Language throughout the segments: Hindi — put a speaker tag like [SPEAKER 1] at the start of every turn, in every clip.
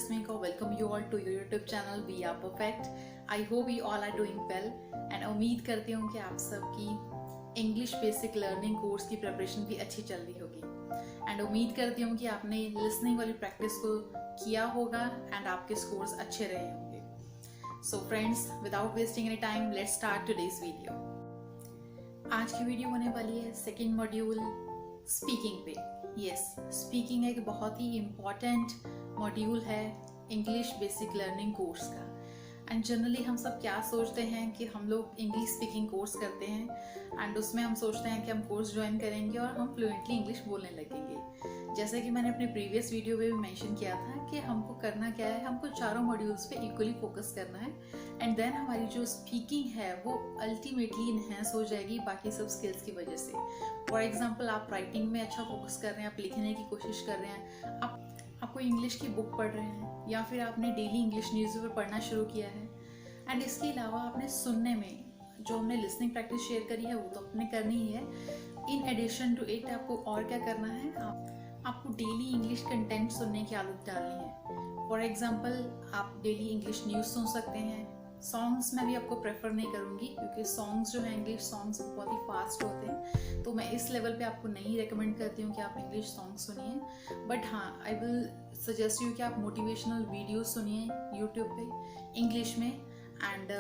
[SPEAKER 1] Smiko. Welcome you all to your YouTube channel We Are Perfect. I hope you all are doing well and उम्मीद करती हूँ कि आप सबकी इंग्लिश बेसिक लर्निंग कोर्स की प्रिपरेशन भी अच्छी चल रही होगी एंड उम्मीद करती हूँ कि आपने लिसनिंग वाली प्रैक्टिस को किया होगा एंड आपके स्कोर्स अच्छे रहे होंगे. So friends, without wasting any time let's start today's video. आज की वीडियो होने वाली है सेकेंड मॉड्यूल स्पीकिंग पे. यस, स्पीकिंग एक बहुत ही इम्पॉर्टेंट मॉड्यूल है इंग्लिश बेसिक लर्निंग कोर्स का. एंड जनरली हम सब क्या सोचते हैं कि हम लोग इंग्लिश स्पीकिंग कोर्स करते हैं एंड उसमें हम सोचते हैं कि हम कोर्स ज्वाइन करेंगे और हम फ्लुएंटली इंग्लिश बोलने लगेंगे. जैसे कि मैंने अपने प्रीवियस वीडियो में भी मेंशन किया था कि हमको करना क्या है, हमको चारों मॉड्यूल्स पे इक्वली फोकस करना है एंड देन हमारी जो स्पीकिंग है वो अल्टीमेटली इन्हेंस हो जाएगी बाकी सब स्किल्स की वजह से. फॉर एग्जाम्पल, आप राइटिंग में अच्छा फोकस कर रहे हैं, आप लिखने की कोशिश कर रहे हैं, आप कोई इंग्लिश की बुक पढ़ रहे हैं या फिर आपने डेली इंग्लिश न्यूज़पेपर पढ़ना शुरू किया है एंड इसके अलावा आपने सुनने में जो हमने लिसनिंग प्रैक्टिस शेयर करी है वो तो आपने करनी ही है. इन एडिशन टू इट आपको और क्या करना है, आपको डेली इंग्लिश कंटेंट सुनने की आदत डालनी है. फॉर एग्जाम्पल, आप डेली इंग्लिश न्यूज़ सुन सकते हैं. सॉन्ग्स मैं भी आपको प्रेफर नहीं करूँगी क्योंकि सॉन्ग्स जो है इंग्लिश सॉन्ग्स बहुत ही फास्ट होते हैं, तो मैं इस लेवल पे आपको नहीं रेकमेंड करती हूँ कि आप इंग्लिश सॉन्ग सुनिए. बट हाँ, आई विल सजेस्ट यू कि आप मोटिवेशनल वीडियो सुनिए यूट्यूब पे इंग्लिश में एंड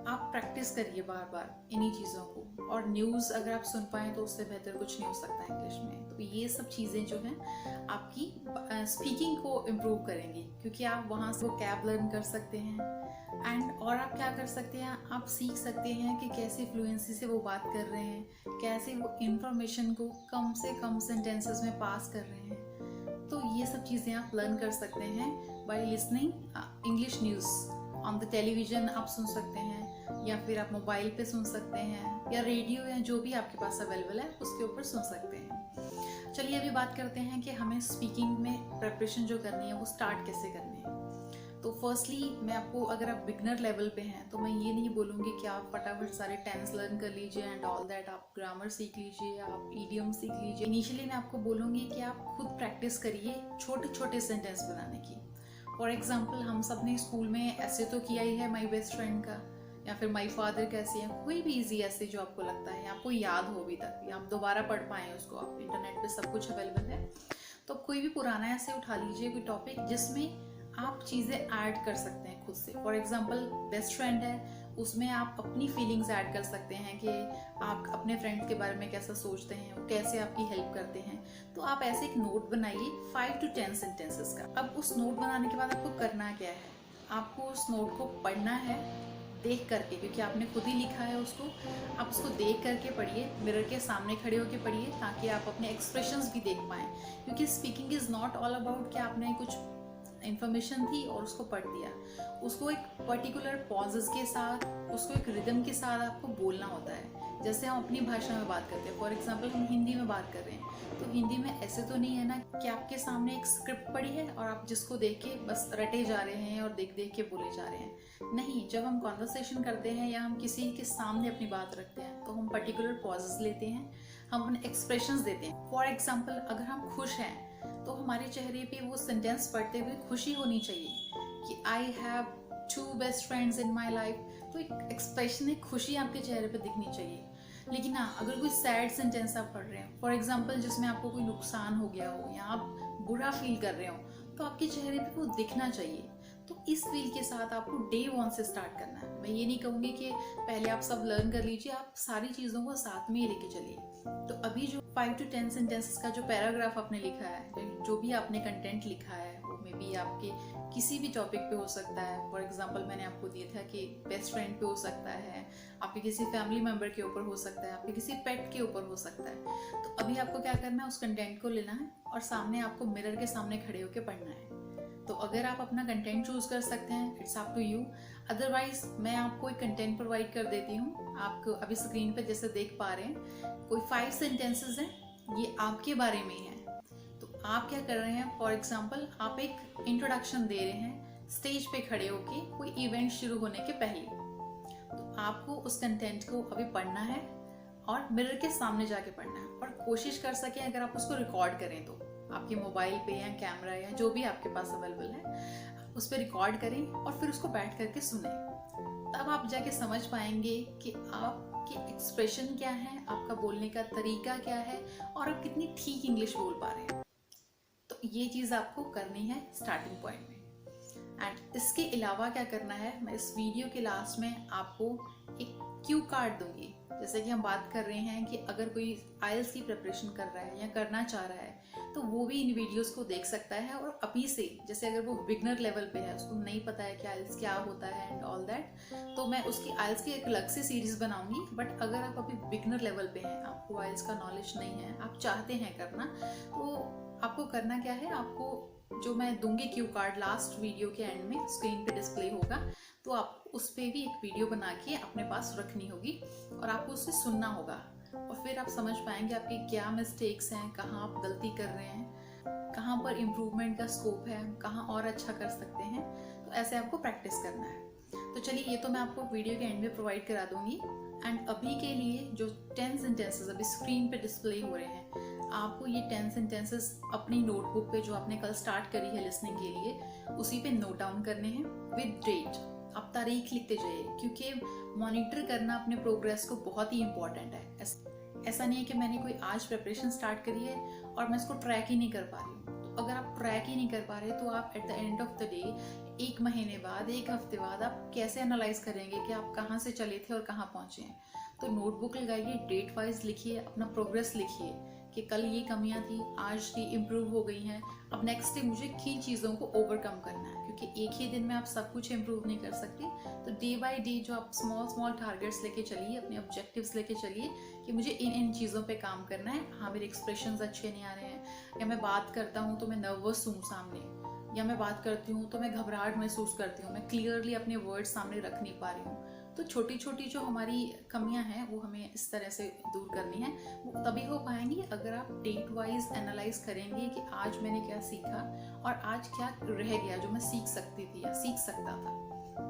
[SPEAKER 1] आप प्रैक्टिस करिए बार बार इन्हीं चीज़ों को. और न्यूज़ अगर आप सुन पाएँ तो उससे बेहतर कुछ नहीं हो सकता इंग्लिश में. तो ये सब चीज़ें जो हैं आपकी स्पीकिंग को इम्प्रूव करेंगी क्योंकि आप वहाँ से वो कैब लर्न कर सकते हैं एंड और आप क्या कर सकते हैं, आप सीख सकते हैं कि कैसे फ्लुएंसी से वो बात कर रहे हैं, कैसे वो इंफॉर्मेशन को कम से कम सेंटेंसेस में पास कर रहे हैं. तो ये सब चीज़ें आप लर्न कर सकते हैं by listening English news. On the television आप सुन सकते हैं या फिर आप मोबाइल पे सुन सकते हैं या रेडियो या जो भी आपके पास अवेलेबल है उसके ऊपर सुन सकते हैं. चलिए अभी बात करते हैं कि हमें स्पीकिंग में प्रिपरेशन जो करनी है वो स्टार्ट कैसे करनी है. तो फर्स्टली मैं आपको, अगर आप बिगनर लेवल पे हैं तो मैं ये नहीं बोलूँगी कि आप फटाफट सारे टेंस लर्न कर लीजिए एंड ऑल दैट. आप ग्रामर सीख लीजिए, आप ईडियम सीख लीजिए. इनिशियली मैं आपको बोलूँगी कि आप खुद प्रैक्टिस करिए छोटे छोटे सेंटेंस बनाने की. फॉर एग्जाम्पल, हम सब ने स्कूल में ऐसे तो किया ही है माई बेस्ट फ्रेंड का या फिर माई फादर कैसे है, कोई भी ईजी ऐसे जो आपको लगता है आपको याद हो अभी तक या आप दोबारा पढ़ पाएँ उसको. आप इंटरनेट पे सब कुछ अवेलेबल है, तो कोई भी पुराना ऐसे उठा लीजिए कोई टॉपिक जिसमें आप चीज़ें ऐड कर सकते हैं खुद से. फॉर एग्जाम्पल, बेस्ट फ्रेंड है, उसमें आप अपनी फीलिंग्स ऐड कर सकते हैं कि आप अपने फ्रेंड्स के बारे में कैसा सोचते हैं, वो कैसे आपकी हेल्प करते हैं. तो आप ऐसे एक नोट बनाइए 5 to 10 सेंटेंसेस का. अब उस नोट बनाने के बाद आपको करना क्या है, आपको उस नोट को पढ़ना है देख करके, क्योंकि आपने खुद ही लिखा है उसको. आप उसको देख करके पढ़िए, मिरर के सामने खड़े होकर पढ़िए ताकि आप अपने एक्सप्रेशंस भी देख पाएँ. क्योंकि speaking is not all about कि आपने कुछ इन्फॉर्मेशन थी और उसको पढ़ दिया. उसको एक पर्टिकुलर पॉजेस के साथ, उसको एक रिदम के साथ आपको बोलना होता है. जैसे हम अपनी भाषा में बात करते हैं, फॉर एग्जांपल हम हिंदी में बात कर रहे हैं, तो हिंदी में ऐसे तो नहीं है ना कि आपके सामने एक स्क्रिप्ट पड़ी है और आप जिसको देख के बस रटे जा रहे हैं और देख देख के बोले जा रहे हैं. नहीं, जब हम कॉन्वर्सेशन करते हैं या हम किसी के सामने अपनी बात रखते हैं तो हम पर्टिकुलर पॉजेस लेते हैं, हम अपने एक्सप्रेशंस देते हैं. फॉर एग्जाम्पल, अगर हम खुश हैं तो हमारे चेहरे पे वो सेंटेंस पढ़ते हुए खुशी होनी चाहिए कि I have 2 best friends in my life. तो एक एक्सप्रेशन, एक खुशी आपके चेहरे पे दिखनी चाहिए. लेकिन हाँ, अगर कोई सैड सेंटेंस आप पढ़ रहे हैं, फॉर एग्जाम्पल जिसमें आपको कोई नुकसान हो गया हो या आप बुरा फील कर रहे हो, तो आपके चेहरे पे वो दिखना चाहिए. तो इस फील के साथ आपको डे 1 से स्टार्ट करना है. मैं ये नहीं कहूँगी कि पहले आप सब लर्न कर लीजिए, आप सारी चीज़ों को साथ में ही लेके चलिए. तो अभी जो 5 to 10 सेंटेंसेस का जो पैराग्राफ आपने लिखा है, जो भी आपने कंटेंट लिखा है, वो मे बी आपके किसी भी टॉपिक पे हो सकता है. फॉर एग्जांपल, मैंने आपको दिया था कि बेस्ट फ्रेंड पे हो सकता है, आपके किसी फैमिली मेम्बर के ऊपर हो सकता है, आपके किसी पेट के ऊपर हो सकता है. तो अभी आपको क्या करना है, उस कंटेंट को लेना है और सामने आपको मिरर के सामने खड़े होकर पढ़ना है. तो अगर आप अपना कंटेंट चूज कर सकते हैं, it's up to you. Otherwise मैं आपको एक कंटेंट प्रोवाइड कर देती हूँ. आपको अभी स्क्रीन पे जैसे देख पा रहे हैं कोई 5 सेंटेंसेस हैं, ये आपके बारे में ही है. तो आप क्या कर रहे हैं, फॉर एग्जाम्पल आप एक इंट्रोडक्शन दे रहे हैं स्टेज पे खड़े होके कोई इवेंट शुरू होने के पहले. तो आपको उस कंटेंट को अभी पढ़ना है और मिरर के सामने जाके पढ़ना है. और कोशिश कर सकें अगर आप उसको रिकॉर्ड करें तो आपके मोबाइल पे या कैमरा या जो भी आपके पास अवेलेबल है, उस पर रिकॉर्ड करें और फिर उसको बैठ करके सुने। तब आप जाके समझ पाएंगे कि आपके एक्सप्रेशन क्या है, आपका बोलने का तरीका क्या है और आप कितनी ठीक इंग्लिश बोल पा रहे हैं। तो ये चीज़ आपको करनी है स्टार्टिंग पॉइंट में। एंड इसके अलावा क्या करना है, मैं इस वीडियो के लास्ट में आपको एक क्यू कार्ड दूंगी। जैसे कि हम बात कर रहे हैं कि अगर कोई आइल्स की प्रिपरेशन कर रहा है या करना चाह रहा है तो वो भी इन वीडियोस को देख सकता है। और अभी से, जैसे अगर वो बिगनर लेवल पे है, उसको नहीं पता है कि आइल्स क्या होता है एंड ऑल दैट, तो मैं उसकी आइल्स की एक अलग से सीरीज बनाऊंगी। बट अगर आप अभी बिगनर लेवल पे हैं, आपको आइल्स का नॉलेज नहीं है, आप चाहते हैं करना, तो आपको करना क्या है, आपको जो मैं दूंगी क्यू कार्ड लास्ट वीडियो के एंड में स्क्रीन पे डिस्प्ले होगा, तो आप उस पर भी एक वीडियो बना के अपने पास रखनी होगी और आपको उसे सुनना होगा। और फिर आप समझ पाएंगे आपके क्या मिस्टेक्स हैं, कहाँ आप गलती कर रहे हैं, कहाँ पर इम्प्रूवमेंट का स्कोप है, कहाँ और अच्छा कर सकते हैं। तो ऐसे आपको प्रैक्टिस करना है। तो चलिए, ये तो मैं आपको वीडियो के एंड में प्रोवाइड करा दूंगी। एंड अभी के लिए जो 10 सेंटेंसेस अभी स्क्रीन पे डिस्प्ले हो रहे हैं, आपको ये 10 सेंटेंसेस अपनी नोटबुक पे जो आपने कल स्टार्ट करी है लिसनिंग के लिए, उसी पे नोट डाउन करने हैं विद डेट। आप तारीख लिखते जाइए, क्योंकि मॉनिटर करना अपने प्रोग्रेस को बहुत ही इंपॉर्टेंट है। ऐसा नहीं है कि मैंने कोई आज प्रिपरेशन स्टार्ट करी है और मैं इसको ट्रैक ही नहीं कर पा रही हूँ। तो अगर आप ट्रैक ही नहीं कर पा रहे तो आप at the end of the day, एक महीने बाद, एक हफ्ते बाद आप कैसे एनालाइज करेंगे कि आप कहाँ से चले थे और कहाँ पहुँचे हैं। तो नोटबुक लगाइए, डेट वाइज लिखिए, अपना प्रोग्रेस लिखिए कि कल ये कमियां थी, आज की इम्प्रूव हो गई हैं। अब नेक्स्ट डे मुझे किन चीज़ों को ओवरकम करना है, क्योंकि एक ही दिन में आप सब कुछ इम्प्रूव नहीं कर सकते। तो डे बाय डे जो आप स्मॉल स्मॉल टारगेट्स लेके चलिए, अपने ऑब्जेक्टिव्स लेके चलिए कि मुझे इन इन चीज़ों पे काम करना है। हाँ, मेरे एक्सप्रेशंस अच्छे नहीं आ रहे हैं, या मैं बात करता हूँ तो मैं नर्वस हूँ सामने, या मैं बात करती हूँ तो मैं घबराहट महसूस करती हूँ, मैं क्लियरली अपने वर्ड सामने रख नहीं पा रही हूँ। तो छोटी छोटी जो हमारी कमियां हैं वो हमें इस तरह से दूर करनी है। वो तभी हो पाएंगी अगर आप डेट वाइज एनालाइज करेंगे कि आज मैंने क्या सीखा और आज क्या रह गया जो मैं सीख सकती थी या सीख सकता था।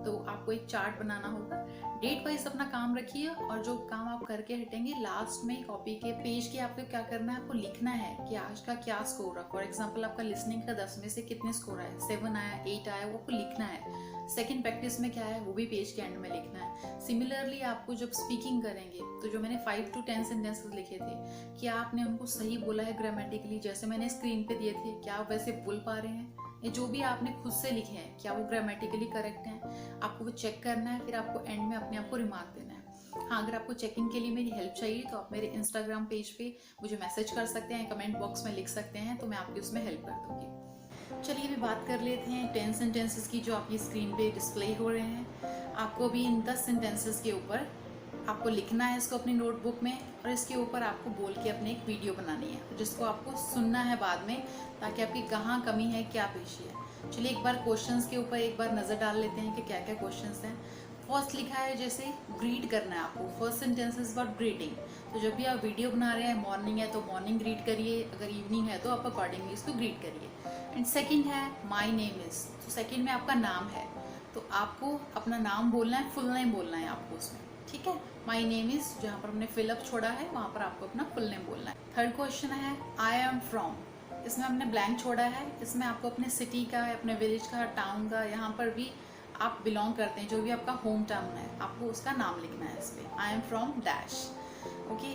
[SPEAKER 1] तो आपको एक चार्ट बनाना होगा, डेट वाइज अपना काम रखिए, और जो काम आप करके हटेंगे लास्ट में कॉपी के पेज के आपको क्या करना है, आपको लिखना है कि आज का क्या स्कोर रहा। फॉर एग्जाम्पल, आपका लिसनिंग का 10 में से कितने स्कोर आए, 7 आया, 8 आया, वो आपको लिखना है। सेकंड प्रैक्टिस में क्या है वो भी पेज के एंड में लिखना है। सिमिलरली आपको जब स्पीकिंग करेंगे तो जो मैंने 5 to 10 सेंटेंसेस लिखे थे, क्या आपने उनको सही बोला है ग्रामेटिकली, जैसे मैंने स्क्रीन पे दिए थे, क्या आप वैसे बोल पा रहे हैं, या जो भी आपने खुद से लिखे हैं क्या वो ग्रामेटिकली करेक्ट हैं। आपको वो चेक करना है, फिर आपको एंड में अपने आप को रिमार्क देना है। हाँ, अगर आपको चेकिंग के लिए मेरी हेल्प चाहिए तो आप मेरे इंस्टाग्राम पेज पे मुझे मैसेज कर सकते हैं, कमेंट बॉक्स में लिख सकते हैं, तो मैं आपकी उसमें हेल्प कर दूंगी। चलिए अभी बात कर लेते हैं 10 सेंटेंसेस की जो आपकी स्क्रीन पे डिस्प्ले हो रहे हैं। आपको अभी इन 10 सेंटेंसेस के ऊपर आपको लिखना है इसको अपनी नोटबुक में, और इसके ऊपर आपको बोल के अपने एक वीडियो बनानी है जिसको आपको सुनना है बाद में, ताकि आपकी कहाँ कमी है, क्या पेशी है। चलिए एक बार क्वेश्चंस के ऊपर एक बार नज़र डाल लेते हैं कि क्या क्या क्वेश्चंस हैं। फर्स्ट लिखा है जैसे ग्रीट करना है आपको, first sentence is about greeting. तो जब भी आप वीडियो बना रहे हैं, मॉर्निंग है तो मॉर्निंग ग्रीट करिए, अगर इवनिंग है तो आप अकॉर्डिंगली इसको ग्रीट करिए। एंड सेकंड है माय नेम इज़, तो सेकंड में आपका नाम है, तो आपको अपना नाम बोलना है, फुल नेम बोलना है आपको उसमें, ठीक है। माय नेम इज़, जहाँ पर हमने फिलअप छोड़ा है वहाँ पर आपको अपना फुल नेम बोलना है। थर्ड क्वेश्चन है आई एम फ्रॉम, इसमें हमने ब्लैंक छोड़ा है, इसमें आपको अपने सिटी का, अपने विलेज का, टाउन का, यहाँ पर भी आप बिलोंग करते हैं, जो भी आपका होम टाउन है, आपको उसका नाम लिखना है इस पर, I am from dash. Okay,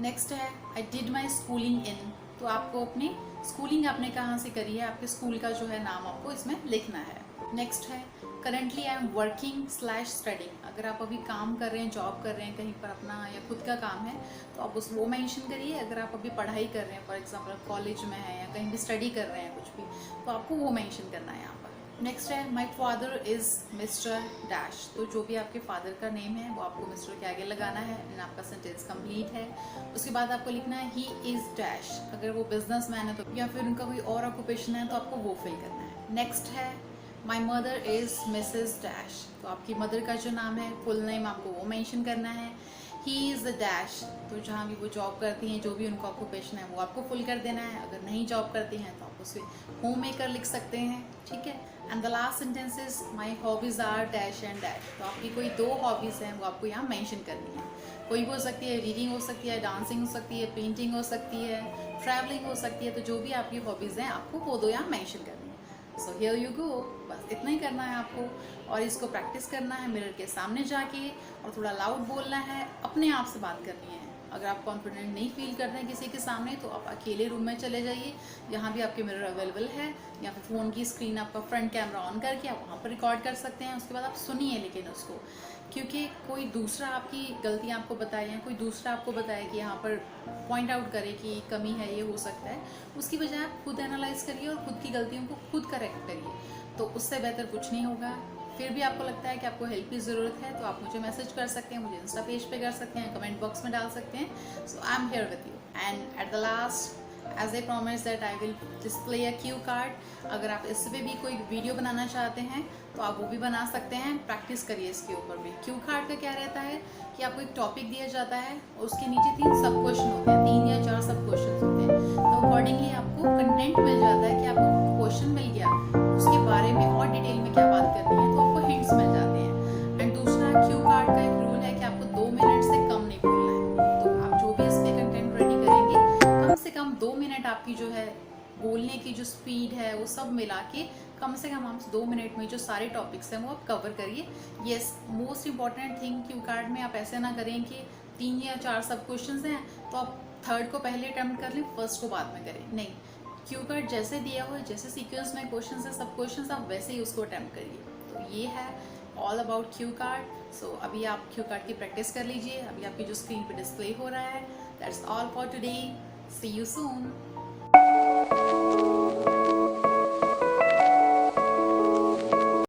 [SPEAKER 1] next है I did my schooling in, तो आपको अपनी स्कूलिंग आपने कहाँ से करी है, आपके स्कूल का जो है नाम आपको इसमें लिखना है। नेक्स्ट है currently I am working slash studying, अगर आप अभी काम कर रहे हैं, जॉब कर रहे हैं कहीं पर अपना या खुद का काम है तो आप उस वो मेंशन करिए। अगर आप अभी पढ़ाई कर रहे हैं, फॉर एग्जांपल कॉलेज में है या कहीं भी स्टडी कर रहे हैं कुछ भी, तो आपको वो मेंशन करना है यहाँ पर। नेक्स्ट है my father is mister dash, तो जो भी आपके फादर का नेम है वो आपको मिस्टर के आगे लगाना है, एंड आपका सेंटेंस कंप्लीट है। उसके बाद आपको लिखना है ही इज़ डैश, अगर वो बिजनेसमैन है तो, या फिर उनका कोई और ऑक्यूपेशन है तो आपको वो फिल करना है। नेक्स्ट है my mother is Mrs dash, तो आपकी मदर का जो नाम है, फुल नेम आपको वो मेंशन करना है। ही इज़ द डैश, तो जहाँ भी वो जॉब करती हैं, जो भी उनका ऑक्यूपेशन है वो आपको फुल कर देना है। अगर नहीं जॉब करती हैं तो आप उसे होम मेकर लिख सकते हैं, ठीक है। And the last sentence is my hobbies are dash and dash, तो आपकी कोई 2 हॉबीज़ हैं वो आपको यहाँ मेंशन करनी है। कोई भी हो सकती है, रीडिंग हो सकती है, डांसिंग हो सकती है, पेंटिंग हो सकती है, ट्रैवलिंग हो सकती है, तो जो भी आपकी हॉबीज़ हैं आपको वो 2 यहाँ मेंशन करनी है। सो हियर यू गो, बस इतना ही करना है आपको। और इसको प्रैक्टिस करना है मिरर के सामने जाके, और थोड़ा लाउड बोलना है, अपने आप से बात करनी है। अगर आप कॉन्फिडेंट नहीं फील करते हैं किसी के सामने तो आप अकेले रूम में चले जाइए, यहाँ भी आपके मिरर अवेलेबल है, या फिर फ़ोन की स्क्रीन आपका फ्रंट कैमरा ऑन करके आप वहाँ पर रिकॉर्ड कर सकते हैं। उसके बाद आप सुनिए लेकिन उसको, क्योंकि कोई दूसरा आपकी गलतियाँ आपको बताए या कोई दूसरा आपको बताए कि यहाँ पर पॉइंट आउट करे कि कमी है, ये हो सकता है, उसकी बजाय आप खुद एनालाइज करिए और खुद की गलतियों को खुद करेक्ट करिए, तो उससे बेहतर कुछ नहीं होगा। फिर भी आपको लगता है कि आपको हेल्प की ज़रूरत है तो आप मुझे मैसेज कर सकते हैं, मुझे इंस्टा पेज पे कर सकते हैं, कमेंट बॉक्स में डाल सकते हैं। So I am here with you. And at the last, as I promise that I will display a Q card. अगर आप इस पे भी कोई वीडियो बनाना चाहते हैं तो आप वो भी बना सकते हैं। प्रैक्टिस करिए इसके ऊपर भी। क्यू कार्ड का क्या रहता है कि आपको एक टॉपिक दिया जाता है और उसके नीचे 3 सब क्वेश्चन होते हैं, 3 या 4 सब क्वेश्चन होते हैं, तो अकॉर्डिंगली आपको कंटेंट मिल जाता है कि आपको क्वेश्चन मिल गया, उसके बारे में और डिटेल में क्या बात करनी है, तो आपको हिंट्स मिल जाते हैं। एंड दूसरा, क्यू कार्ड का एक रूल है कि आपको 2 मिनट से कम नहीं बोलना है। तो आप जो भी इस पे कंटेंट रेडी करेंगे, कम से कम 2 मिनट आपकी जो है बोलने की जो स्पीड है वो सब मिला के कम से कम आप 2 मिनट में जो सारे टॉपिक्स हैं वो आप कवर करिए। Yes, most important thing, Q card में आप ऐसे ना करें कि 3 या 4 सब क्वेश्चंस हैं तो आप थर्ड को पहले अटेम्प्ट कर लें, फर्स्ट को बाद में करें। नहीं, क्यू कार्ड जैसे दिया हुआ है, जैसे सीक्वेंस में क्वेश्चन है, सब क्वेश्चन आप वैसे ही उसको अटेम्प्ट करिए। तो ये है ऑल अबाउट क्यू कार्ड। सो अभी आप क्यू कार्ड की प्रैक्टिस कर लीजिए। अभी आपकी जो स्क्रीन पे डिस्प्ले हो रहा है, that's all for today. See you soon.